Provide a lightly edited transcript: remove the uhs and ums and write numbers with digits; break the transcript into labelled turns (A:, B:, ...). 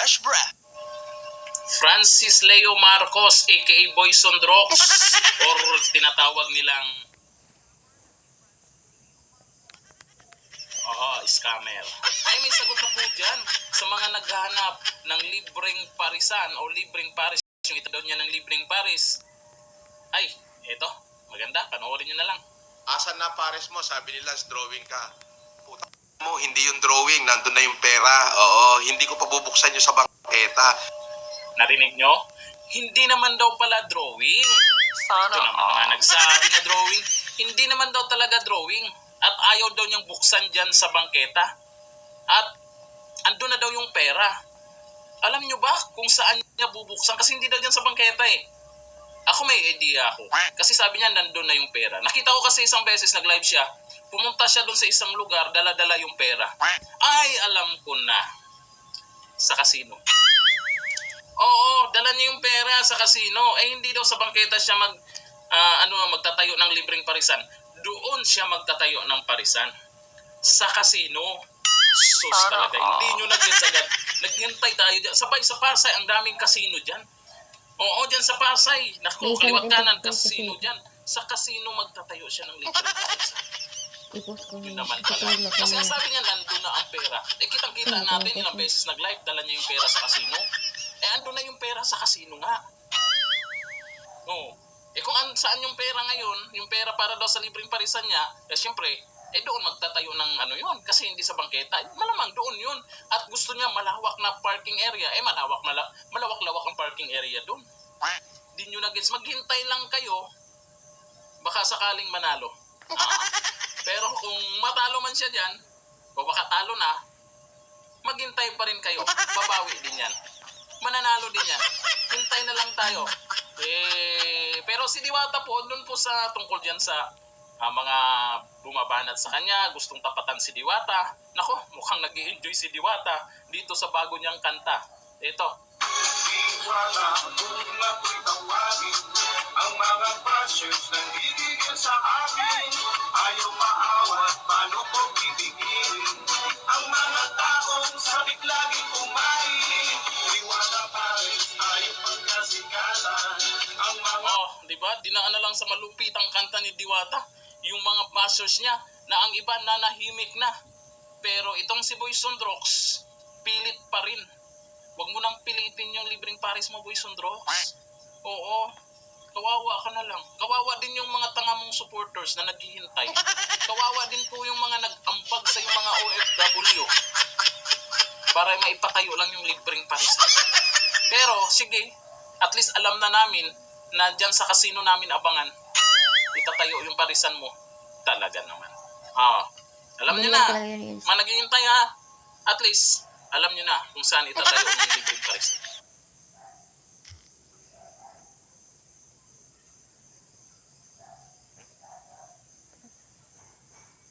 A: fresh breath.
B: Francis Leo Marcos aka Boy Sondrox or tinatawag nilang scammer. Ay, may sagot na po dyan sa mga naghahanap ng libreng parisan o libreng paris. Yung ito daw niya ng libreng paris. Ay, eto, maganda, panoorin nyo na lang.
C: Asan na pares mo? Sabi nila, drawing ka. Puta mo, hindi yung drawing, nandun na yung pera. Oo, hindi ko pabubuksan yung sa bangketa.
B: Narinig nyo? Hindi naman daw pala drawing.
A: Sana
B: Ito naman mga nagsabi na drawing. Hindi naman daw talaga drawing. At ayaw daw niyang buksan dyan sa bangketa. At andun na daw yung pera. Alam nyo ba kung saan niya bubuksan? Kasi hindi daw dyan sa bangketa eh. Ako may idea ako. Kasi sabi niya nandun na yung pera. Nakita ko kasi isang beses nag-live siya. Pumunta siya doon sa isang lugar, dala-dala yung pera. Ay, alam ko na. Sa casino. Oo, dala niya yung pera sa casino. Eh, hindi daw sa bangketa siya magtatayo ng libreng parisan. Doon siya magtatayo ng parisan. Sa casino. Sus talaga. Hindi nyo nag-gets agad. Naghintay tayo dyan. Sabay sa Pasay, ang daming casino dyan. Oo, dyan sa Pasay. Naku, kaliwat kanan, casino dyan. Sa casino magtatayo siya ng libreng parisan. Yun naman pala. Kasi sabi niya, nandun na ang pera. Eh, kitang-kita natin, ilang beses nag-live, dala niya yung pera sa casino. Eh, andun na yung pera sa casino nga. Oo. Eh, kung saan yung pera ngayon, yung pera para daw sa libreng parisan niya, eh, syempre, eh, doon magtatayo ng yun. Kasi hindi sa bangketa. Malamang doon yun. At gusto niya malawak na parking area. Eh, malawak-lawak ang parking area doon. Di nyo na-gets. Maghintay lang kayo. Baka sakaling manalo. Pero kung matalo man siya dyan, o baka talo na, maghintay pa rin kayo. Babawi din yan. Mananalo din yan. Hintay na lang tayo. Pero si Diwata po, dun po sa tungkol dyan sa mga bumabanat sa kanya, gustong tapatan si Diwata. Nako, mukhang nag-i-enjoy si Diwata dito sa bago niyang kanta. Ito.
D: Diwata, mula ko'y tawagin ang mga bashers na bibigyan sa akin. Ayaw maawat, paano ko bibigin ang mga taong sabik laging kumain. Diwata pares, ayaw pagkasikatan ang mga...
B: Diba? Dinaan na lang sa malupitang kanta ni Diwata. Yung mga bashers niya na ang iba nanahimik na. Pero itong si Boy Sondrox, pilit pa rin. Huwag mo nang pilitin yung libreng paris mo, Boy Sondrox. Oo. Kawawa ka na lang. Kawawa din yung mga tanga mong supporters na naghihintay. Kawawa din po yung mga nag-ambag sa yung mga OFW para maipatayo lang yung libreng parisan. Pero, sige, at least alam na namin na dyan sa casino namin abangan, itatayo yung parisan mo. Talaga naman. Alam nyo na, mga naghihintay ha, at least, alam nyo na kung saan itatayo yung libreng parisan.